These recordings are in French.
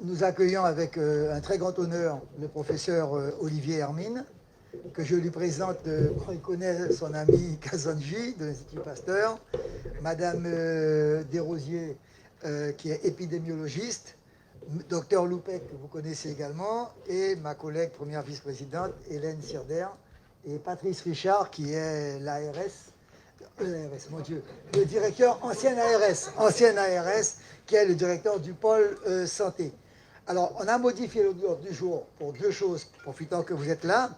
nous accueillons avec un très grand honneur le professeur Olivier Hermine, que je lui présente, il connaît son ami Kazanji de l'Institut Pasteur, Madame Desrosiers, qui est épidémiologiste, docteur Loupec, que vous connaissez également, et ma collègue première vice-présidente, Hélène Sirder, et Patrice Richard, qui est l'ARS, mon Dieu, le directeur, ancienne ARS, qui est le directeur du pôle santé. Alors, on a modifié l'ordre du jour pour deux choses, profitant que vous êtes là.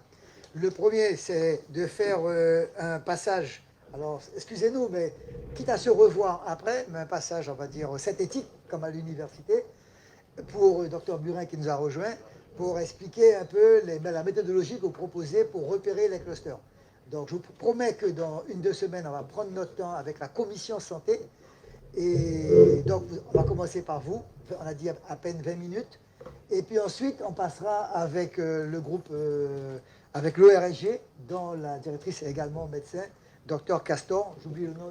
Le premier, c'est de faire un passage, alors excusez-nous, mais quitte à se revoir après, mais un passage, on va dire, synthétique, comme à l'université, pour Dr Burin qui nous a rejoint, pour expliquer un peu la méthodologie que vous proposez pour repérer les clusters. Donc je vous promets que dans 1-2 semaines, on va prendre notre temps avec la commission santé. Et donc on va commencer par vous, on a dit à peine 20 minutes. Et puis ensuite, on passera avec le groupe, avec l'ORSG, dont la directrice est également médecin, Dr Castor, j'oublie le nom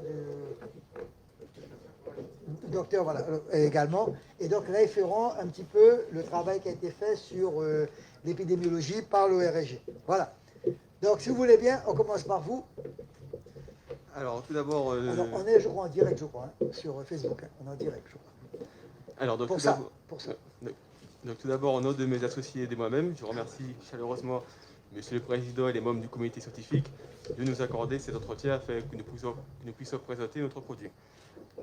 du docteur, voilà, également. Et donc là, ils feront un petit peu le travail qui a été fait sur l'épidémiologie par l'ORSG. Voilà. Donc, si vous voulez bien, on commence par vous. Alors, tout d'abord... Alors, on est, je crois, en direct, je crois, hein, sur Facebook. Hein. On est en direct, je crois. Alors, donc, pour ça. Donc, tout d'abord, au nom de mes associés et de moi-même, je remercie chaleureusement Monsieur le Président et les membres du comité scientifique de nous accorder cet entretien afin que nous puissions présenter notre produit.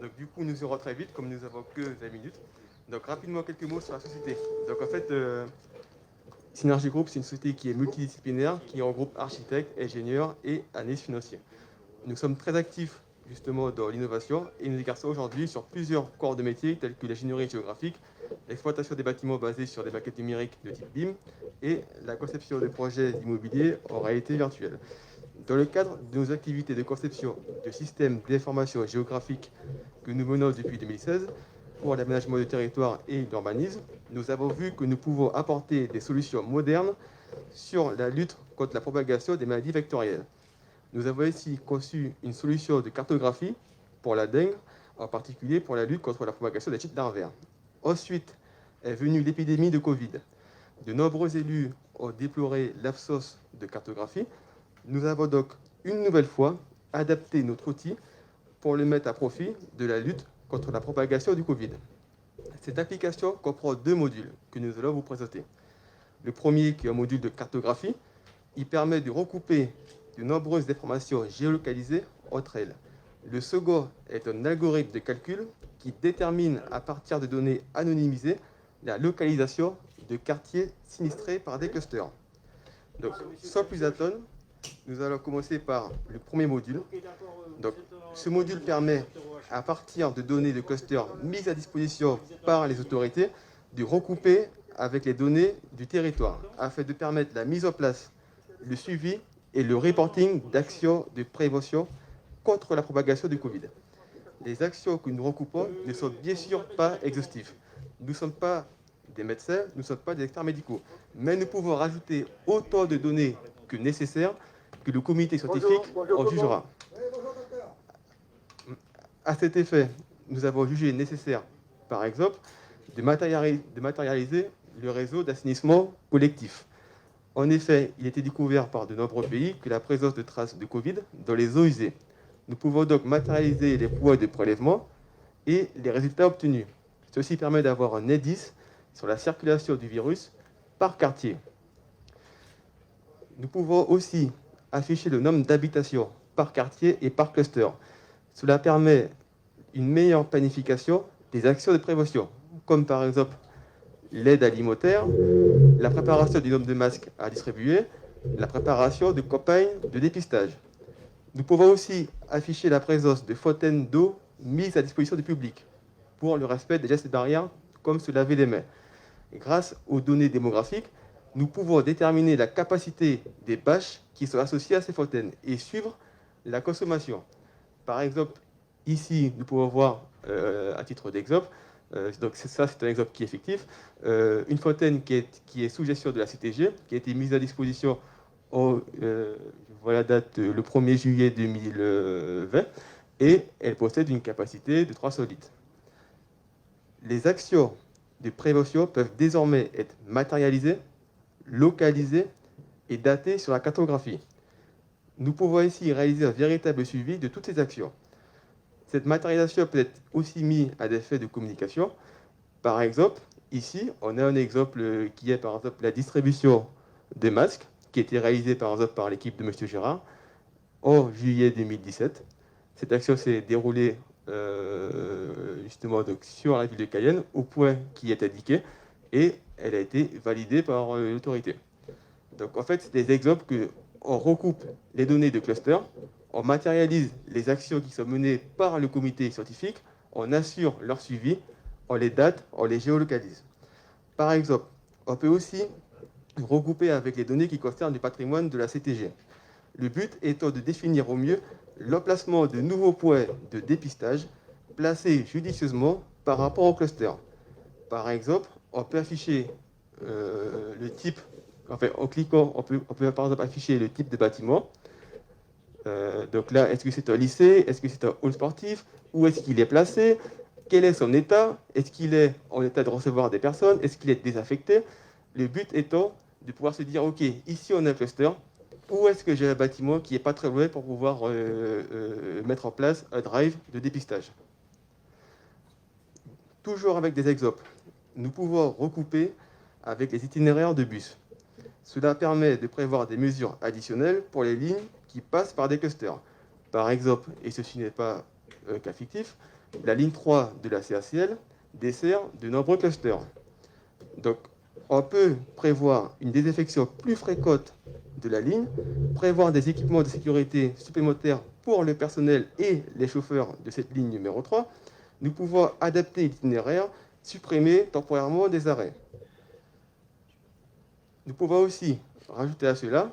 Donc, du coup, nous irons très vite, comme nous n'avons que 20 minutes. Donc, rapidement, quelques mots sur la société. Donc, en fait... Synergie Group, c'est une société qui est multidisciplinaire, qui regroupe architectes, ingénieurs et analystes financiers. Nous sommes très actifs justement dans l'innovation et nous exerçons aujourd'hui sur plusieurs corps de métiers tels que l'ingénierie géographique, l'exploitation des bâtiments basés sur des maquettes numériques de type BIM et la conception de projets immobiliers en réalité virtuelle. Dans le cadre de nos activités de conception de systèmes d'information géographique que nous menons depuis 2016, pour l'aménagement du territoire et l'urbanisme, nous avons vu que nous pouvons apporter des solutions modernes sur la lutte contre la propagation des maladies vectorielles. Nous avons aussi conçu une solution de cartographie pour la dengue, en particulier pour la lutte contre la propagation des tiques larvaires. Ensuite est venue l'épidémie de Covid. De nombreux élus ont déploré l'absence de cartographie. Nous avons donc une nouvelle fois adapté notre outil pour le mettre à profit de la lutte contre la propagation du Covid. Cette application comprend deux modules que nous allons vous présenter. Le premier, qui est un module de cartographie, il permet de recouper de nombreuses informations géolocalisées entre elles. Le second est un algorithme de calcul qui détermine à partir de données anonymisées la localisation de quartiers sinistrés par des clusters. Donc, sans plus attendre, nous allons commencer par le premier module. Donc, ce module permet, à partir de données de clusters mises à disposition par les autorités, de recouper avec les données du territoire, afin de permettre la mise en place, le suivi et le reporting d'actions de prévention contre la propagation du Covid. Les actions que nous recoupons ne sont bien sûr pas exhaustives. Nous ne sommes pas des médecins, nous ne sommes pas des experts médicaux, mais nous pouvons rajouter autant de données que nécessaire que le comité scientifique en jugera. À cet effet, nous avons jugé nécessaire, par exemple, de matérialiser le réseau d'assainissement collectif. En effet, il était découvert par de nombreux pays que la présence de traces de Covid dans les eaux usées. Nous pouvons donc matérialiser les poids de prélèvement et les résultats obtenus. Ceci permet d'avoir un indice sur la circulation du virus par quartier. Nous pouvons aussi afficher le nombre d'habitations par quartier et par cluster. Cela permet une meilleure planification des actions de prévention, comme par exemple l'aide alimentaire, la préparation du nombre de masques à distribuer, la préparation de campagnes de dépistage. Nous pouvons aussi afficher la présence de fontaines d'eau mises à disposition du public pour le respect des gestes barrières, comme se laver les mains. Et grâce aux données démographiques, nous pouvons déterminer la capacité des bâches qui sont associées à ces fontaines et suivre la consommation. Par exemple, ici, nous pouvons voir, à titre d'exemple, donc ça c'est un exemple qui est fictif, une fontaine qui est sous gestion de la CTG, qui a été mise à disposition voilà, date le 1er juillet 2020, et elle possède une capacité de 300 litres. Les actions de prévention peuvent désormais être matérialisées, localisées et datées sur la cartographie. Nous pouvons ici réaliser un véritable suivi de toutes ces actions. Cette matérialisation peut être aussi mise à des fins de communication. Par exemple, ici, on a un exemple qui est par exemple la distribution des masques, qui a été réalisée par exemple par l'équipe de M. Gérard en juillet 2017. Cette action s'est déroulée justement donc, sur la ville de Cayenne, au point qui est indiqué, et elle a été validée par l'autorité. Donc en fait, c'est des exemples qu'on recoupe les données de cluster, on matérialise les actions qui sont menées par le comité scientifique, on assure leur suivi, on les date, on les géolocalise. Par exemple, on peut aussi regrouper avec les données qui concernent le patrimoine de la CTG. Le but étant de définir au mieux l'emplacement de nouveaux points de dépistage placés judicieusement par rapport au cluster. Par exemple, on peut afficher le type, enfin en cliquant, on peut par exemple afficher le type de bâtiment. Donc là, est-ce que c'est un lycée? Est-ce que c'est un hall sportif? Où est-ce qu'il est placé? Quel est son état? Est-ce qu'il est en état de recevoir des personnes? Est-ce qu'il est désaffecté? Le but étant de pouvoir se dire, OK, ici on a un cluster, où est-ce que j'ai un bâtiment qui n'est pas très loin pour pouvoir mettre en place un drive de dépistage. Toujours avec des exemples, nous pouvons recouper avec les itinéraires de bus. Cela permet de prévoir des mesures additionnelles pour les lignes qui passent par des clusters. Par exemple, et ceci n'est pas un cas fictif, la ligne 3 de la CACL dessert de nombreux clusters. Donc, on peut prévoir une désinfection plus fréquente de la ligne, prévoir des équipements de sécurité supplémentaires pour le personnel et les chauffeurs de cette ligne numéro 3. Nous pouvons adapter l'itinéraire, supprimer temporairement des arrêts. Nous pouvons aussi rajouter à cela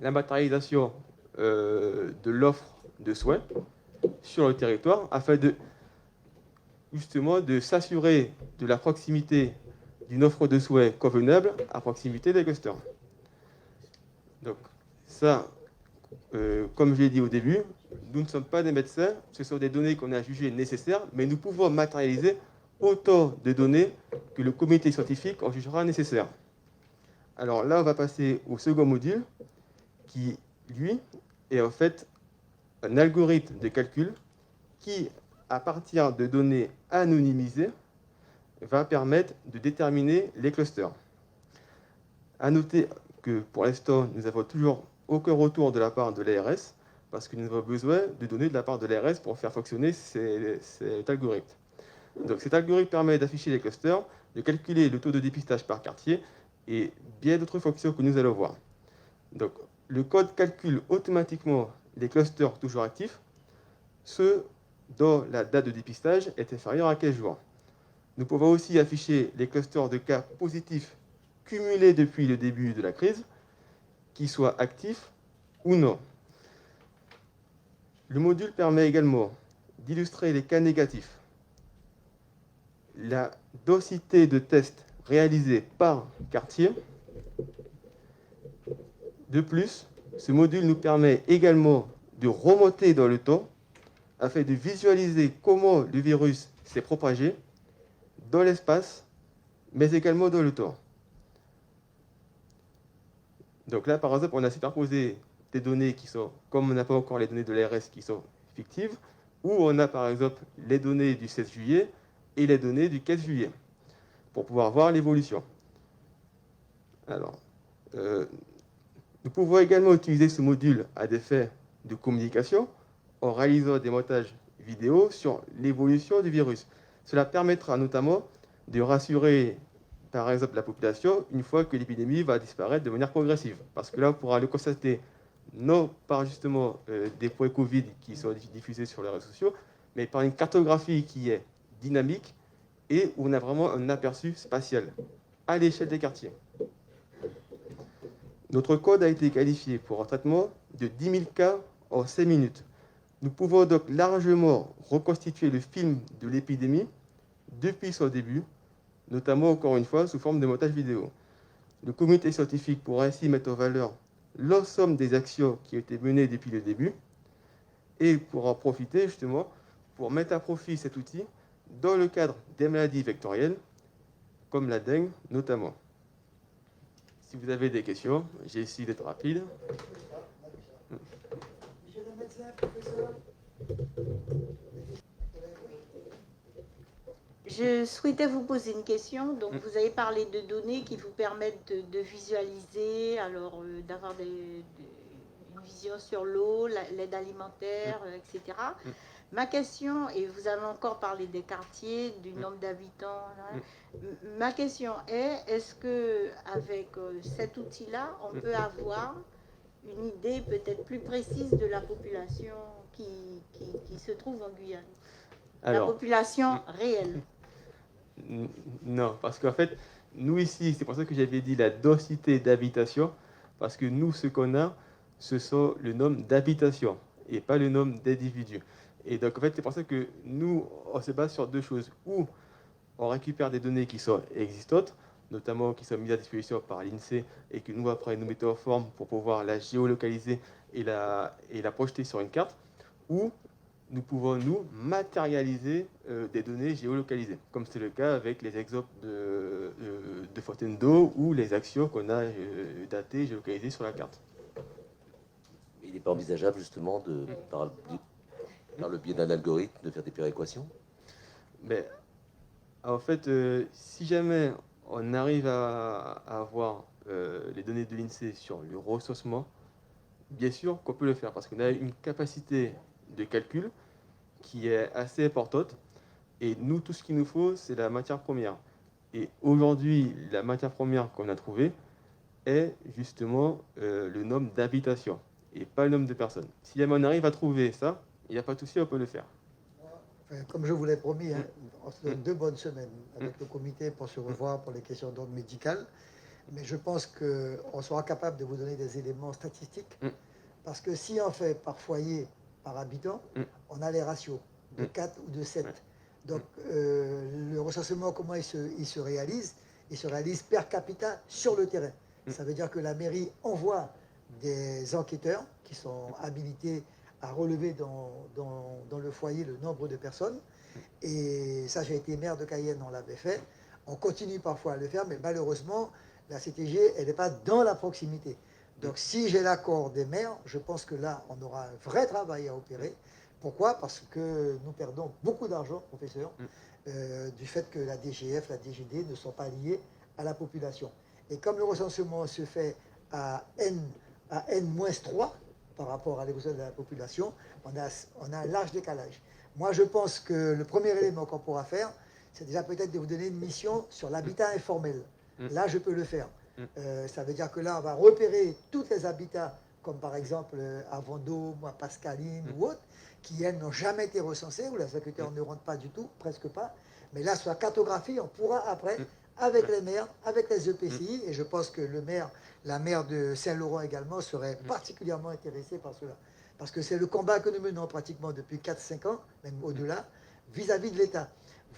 la matérialisation de l'offre de soins sur le territoire afin de justement de s'assurer de la proximité d'une offre de soins convenable à proximité des clusters. Donc ça, comme je l'ai dit au début, nous ne sommes pas des médecins, ce sont des données qu'on a jugées nécessaires, mais nous pouvons matérialiser autant de données que le comité scientifique en jugera nécessaire. Alors là, on va passer au second module qui, lui, est en fait un algorithme de calcul qui, à partir de données anonymisées, va permettre de déterminer les clusters. À noter que pour l'instant, nous n'avons toujours aucun retour de la part de l'ARS parce que nous avons besoin de données de la part de l'ARS pour faire fonctionner cet algorithme. Donc cet algorithme permet d'afficher les clusters, de calculer le taux de dépistage par quartier et bien d'autres fonctions que nous allons voir. Donc le code calcule automatiquement les clusters toujours actifs, ceux dont la date de dépistage est inférieure à 15 jours. Nous pouvons aussi afficher les clusters de cas positifs cumulés depuis le début de la crise, qu'ils soient actifs ou non. Le module permet également d'illustrer les cas négatifs. La densité de tests réalisés par quartier. De plus, ce module nous permet également de remonter dans le temps afin de visualiser comment le virus s'est propagé dans l'espace, mais également dans le temps. Donc là, par exemple, on a superposé des données qui sont, comme on n'a pas encore les données de l'ARS qui sont fictives, ou on a par exemple les données du 16 juillet et les données du 15 juillet, pour pouvoir voir l'évolution. Alors, nous pouvons également utiliser ce module à des fins de communication en réalisant des montages vidéo sur l'évolution du virus. Cela permettra notamment de rassurer, par exemple, la population une fois que l'épidémie va disparaître de manière progressive. Parce que là, on pourra le constater non par justement des points Covid qui sont diffusés sur les réseaux sociaux, mais par une cartographie qui est dynamique et où on a vraiment un aperçu spatial à l'échelle des quartiers. Notre code a été qualifié pour un traitement de 10 000 cas en 5 minutes. Nous pouvons donc largement reconstituer le film de l'épidémie depuis son début, notamment, encore une fois, sous forme de montage vidéo. Le comité scientifique pourra ainsi mettre en valeur l'ensemble des actions qui ont été menées depuis le début et pourra en profiter justement pour mettre à profit cet outil dans le cadre des maladies vectorielles comme la dengue notamment. Si vous avez des questions, j'ai essayé d'être rapide. Monsieur le médecin, professeur. Je souhaitais vous poser une question. Donc, vous avez parlé de données qui vous permettent de visualiser, alors d'avoir une vision sur l'eau, l'aide alimentaire, etc. Ma question, et vous avez encore parlé des quartiers, du nombre d'habitants. Ma question est-ce que avec cet outil-là, on peut avoir une idée peut-être plus précise de la population qui se trouve en Guyane, la population réelle? Non, parce qu'en fait, nous ici, c'est pour ça que j'avais dit la densité d'habitation, parce que nous, ce qu'on a, ce sont le nombre d'habitations et pas le nombre d'individus. Et donc, en fait, c'est pour ça que nous, on se base sur deux choses. Ou on récupère des données qui sont existantes, notamment qui sont mises à disposition par l'INSEE, et que nous, après, nous mettons en forme pour pouvoir la géolocaliser et la projeter sur une carte, ou nous pouvons, nous, matérialiser des données géolocalisées, comme c'est le cas avec les exemples de fontaines d'eau ou les actions qu'on a datées, géolocalisées sur la carte. Il n'est pas envisageable, justement, par le biais d'un algorithme, de faire des péréquations? Mais, en fait, si jamais on arrive à avoir les données de l'INSEE sur le recensement, bien sûr qu'on peut le faire, parce qu'on a une capacité de calcul qui est assez importante. Et nous, tout ce qu'il nous faut, c'est la matière première. Et aujourd'hui, la matière première qu'on a trouvée est justement le nombre d'habitations et pas le nombre de personnes. Si jamais on arrive à trouver ça, il n'y a pas de souci, on peut le faire. Comme je vous l'ai promis, on se donne 2 bonnes semaines avec le comité pour se revoir pour les questions d'ordre médical. Mais je pense qu'on sera capable de vous donner des éléments statistiques. Parce que si on fait par foyer, par habitant, on a les ratios de 4 ou de 7. Donc, le recensement, comment il se réalise? Il se réalise per capita sur le terrain. Ça veut dire que la mairie envoie des enquêteurs qui sont habilités à relever dans le foyer le nombre de personnes. Et ça, j'ai été maire de Cayenne, on l'avait fait. On continue parfois à le faire, mais malheureusement, la CTG, elle n'est pas dans la proximité. Donc, si j'ai l'accord des maires, je pense que là, on aura un vrai travail à opérer. Pourquoi? Parce que nous perdons beaucoup d'argent, professeur, du fait que la DGF, la DGD ne sont pas liées à la population. Et comme le recensement se fait à N-3 par rapport à l'évolution de la population, on a un large décalage. Moi, je pense que le premier élément qu'on pourra faire, c'est déjà peut-être de vous donner une mission sur l'habitat informel. Là, je peux le faire. Ça veut dire que là, on va repérer tous les habitats, comme par exemple à Vendôme, à Pascaline ou autres, qui, elles, n'ont jamais été recensés, où la secrétaire ne rentre pas du tout, presque pas. Mais là, sur la cartographie, on pourra après, avec les maires, avec les EPCI, et je pense que la maire de Saint-Laurent également serait particulièrement intéressée par cela. Parce que c'est le combat que nous menons pratiquement depuis 4-5 ans, même au-delà, vis-à-vis de l'État.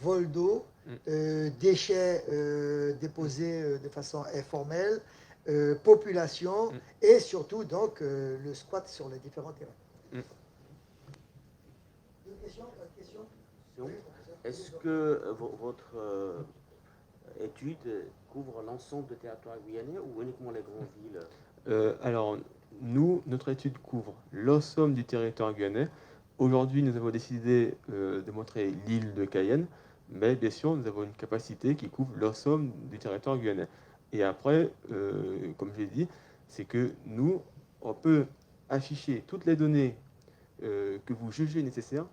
Vol d'eau, déchets déposés de façon informelle, population, et surtout donc le squat sur les différents terrains. Une question, pas de question? Est-ce que votre étude couvre l'ensemble du territoire guyanais ou uniquement les grandes villes? Alors, nous, notre étude couvre l'ensemble du territoire guyanais. Aujourd'hui, nous avons décidé de montrer l'île de Cayenne, mais bien sûr, nous avons une capacité qui couvre l'ensemble du territoire guyanais. Et après, comme je l'ai dit, c'est que nous, on peut afficher toutes les données que vous jugez nécessaires,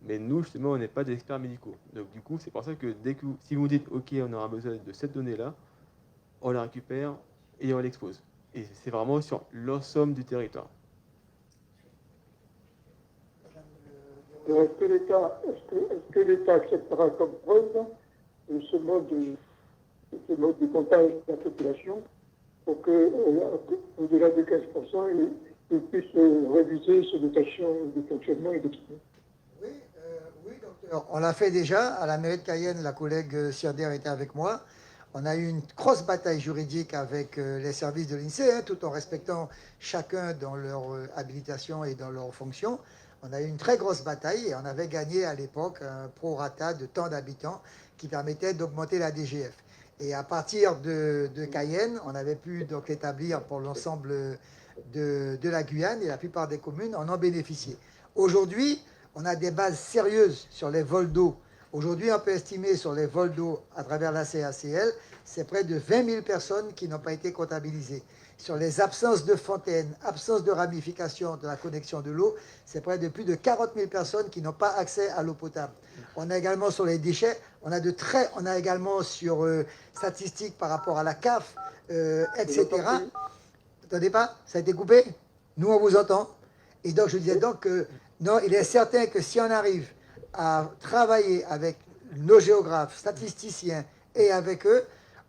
mais nous, justement, on n'est pas des experts médicaux. Donc, du coup, c'est pour ça que si vous dites, OK, on aura besoin de cette donnée-là, on la récupère et on l'expose. Et c'est vraiment sur l'ensemble du territoire. Est-ce que l'État acceptera comme preuve ce mode de comptage de la population pour qu'au-delà de 15%, il puisse réviser ses dotations de fonctionnement et d'exploitation? Oui, docteur. On l'a fait déjà à la mairie de Cayenne. La collègue Sierder était avec moi. On a eu une grosse bataille juridique avec les services de l'INSEE, tout en respectant chacun dans leur habilitation et dans leurs fonctions. On a eu une très grosse bataille et on avait gagné à l'époque un prorata de tant d'habitants qui permettait d'augmenter la DGF. Et à partir de Cayenne, on avait pu donc l'établir pour l'ensemble de la Guyane et la plupart des communes en ont bénéficié. Aujourd'hui, on a des bases sérieuses sur les vols d'eau. Aujourd'hui, on peut estimer sur les vols d'eau à travers la CACL, c'est près de 20 000 personnes qui n'ont pas été comptabilisées. Sur les absences de fontaines, absence de ramification de la connexion de l'eau, c'est près de plus de 40 000 personnes qui n'ont pas accès à l'eau potable. On a également sur les déchets, on a également sur statistiques par rapport à la CAF, etc. Attendez pas, ça a été coupé? Nous, on vous entend. Et donc, je disais donc que non, il est certain que si on arrive à travailler avec nos géographes, statisticiens et avec eux,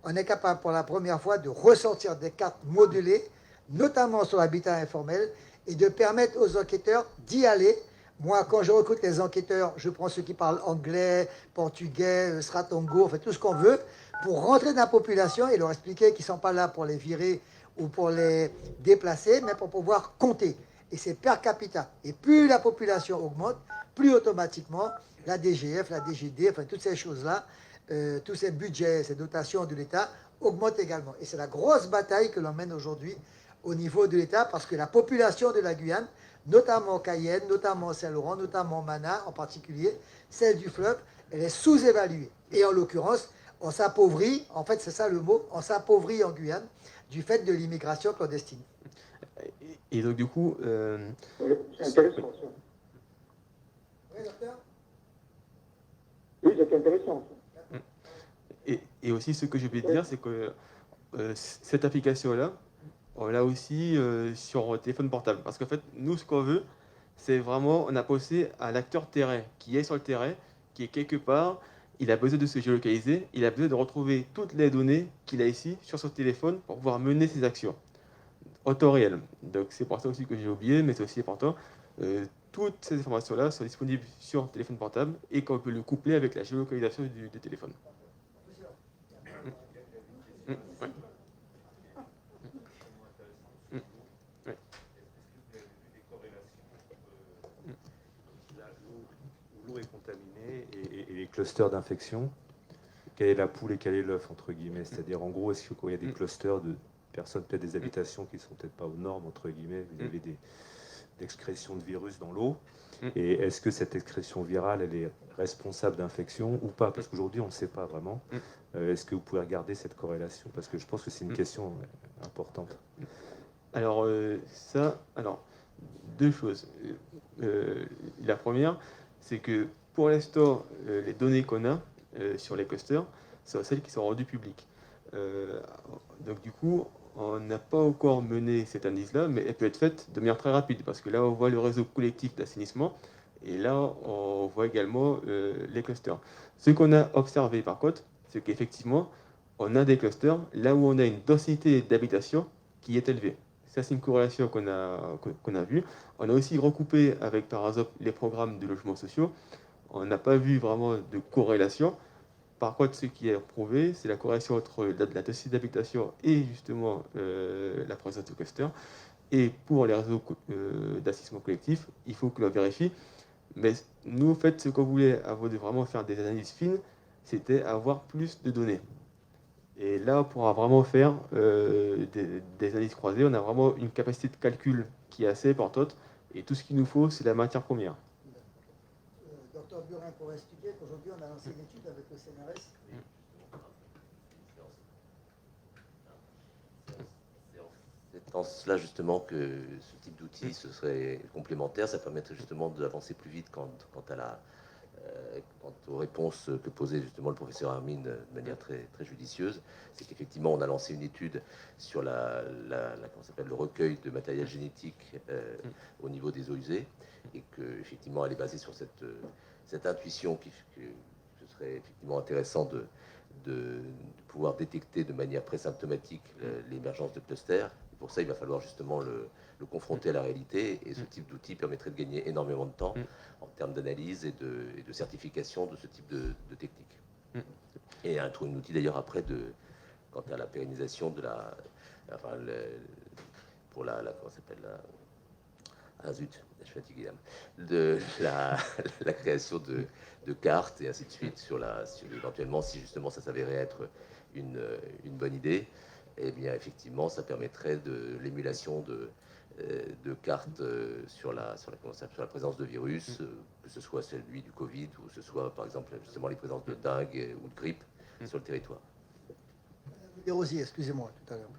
on est capable pour la première fois de ressortir des cartes modelées, notamment sur l'habitat informel, et de permettre aux enquêteurs d'y aller. Moi, quand je recrute les enquêteurs, je prends ceux qui parlent anglais, portugais, stratongo, enfin tout ce qu'on veut, pour rentrer dans la population et leur expliquer qu'ils ne sont pas là pour les virer ou pour les déplacer, mais pour pouvoir compter. Et c'est per capita. Et plus la population augmente, plus automatiquement la DGF, la DGD, enfin toutes ces choses-là, tous ces budgets, ces dotations de l'État augmentent également. Et c'est la grosse bataille que l'on mène aujourd'hui au niveau de l'État, parce que la population de la Guyane, notamment Cayenne, notamment Saint-Laurent, notamment Mana en particulier, celle du fleuve, elle est sous-évaluée. Et en l'occurrence, on s'appauvrit, en fait c'est ça le mot, on s'appauvrit en Guyane du fait de l'immigration clandestine. Et donc du coup... Oui, c'est intéressant, ça. Oui, docteur ? Oui, c'est intéressant, ça. Et aussi, ce que je vais te dire, c'est que cette application-là, on l'a aussi sur téléphone portable. Parce qu'en fait, nous, ce qu'on veut, c'est vraiment, on a posé à l'acteur terrain qui est sur le terrain, qui est quelque part, il a besoin de se géolocaliser, il a besoin de retrouver toutes les données qu'il a ici sur son téléphone pour pouvoir mener ses actions en temps réel. Donc, c'est pour ça aussi que j'ai oublié, mais c'est aussi important. Toutes ces informations-là sont disponibles sur téléphone portable et qu'on peut le coupler avec la géolocalisation du téléphone. Ouais. L'eau est contaminée et les clusters d'infection, quelle est la poule et quel est l'œuf, entre guillemets? C'est-à-dire, en gros, est-ce qu'il y a des clusters de personnes, peut-être des habitations qui ne sont peut-être pas aux normes, entre guillemets, vous avez d'excrétion de virus dans l'eau, et est-ce que cette excrétion virale, elle est responsable d'infection ou pas? Parce qu'aujourd'hui, on ne sait pas vraiment. Est-ce que vous pouvez regarder cette corrélation? Parce que je pense que c'est une question importante. Alors, deux choses. La première, c'est que pour l'instant, les données qu'on a sur les clusters sont celles qui sont rendues publiques. Donc, du coup, on n'a pas encore mené cette analyse-là, mais elle peut être faite de manière très rapide, parce que là, on voit le réseau collectif d'assainissement, et là, on voit également les clusters. Ce qu'on a observé, par contre, c'est qu'effectivement, on a des clusters là où on a une densité d'habitation qui est élevée. Ça, c'est une corrélation qu'on a vue. On a aussi recoupé avec, par exemple, les programmes de logements sociaux. On n'a pas vu vraiment de corrélation. Par contre, ce qui est prouvé, c'est la corrélation entre la densité d'habitation et justement la présence de clusters. Et pour les réseaux d'assistance collectif, il faut que l'on vérifie. Mais nous, en fait, ce qu'on voulait, avant de vraiment faire des analyses fines, c'était avoir plus de données. Et là, on pourra vraiment faire des analyses croisées. On a vraiment une capacité de calcul qui est assez importante. Et tout ce qu'il nous faut, c'est la matière première. Docteur Burin, pour expliquer qu'aujourd'hui, on a lancé une étude avec le CNRS. C'est dans cela justement que ce type d'outil ce serait complémentaire. Ça permettrait justement d'avancer plus vite quant aux réponses que posait justement le professeur Armin de manière très, très judicieuse. C'est qu'effectivement, on a lancé une étude sur comment s'appelle, le recueil de matériel génétique au niveau des eaux usées, et qu'effectivement, elle est basée sur cette intuition que ce serait effectivement intéressant de pouvoir détecter de manière présymptomatique l'émergence de clusters. Et pour ça, il va falloir justement le confronter à la réalité, et ce type d'outil permettrait de gagner énormément de temps en termes d'analyse et de certification de ce type de technique. Et un outil d'ailleurs après quant à la pérennisation de comment s'appelle zut, je suis fatigué, de la création de cartes et ainsi de suite éventuellement, si justement ça s'avérait être une bonne idée, eh bien, effectivement, ça permettrait de l'émulation de cartes sur la présence de virus, que ce soit celui du Covid ou que ce soit, par exemple, justement, les présences de dengue ou de grippe sur le territoire. Desrosiers, excusez-moi, tout à l'heure.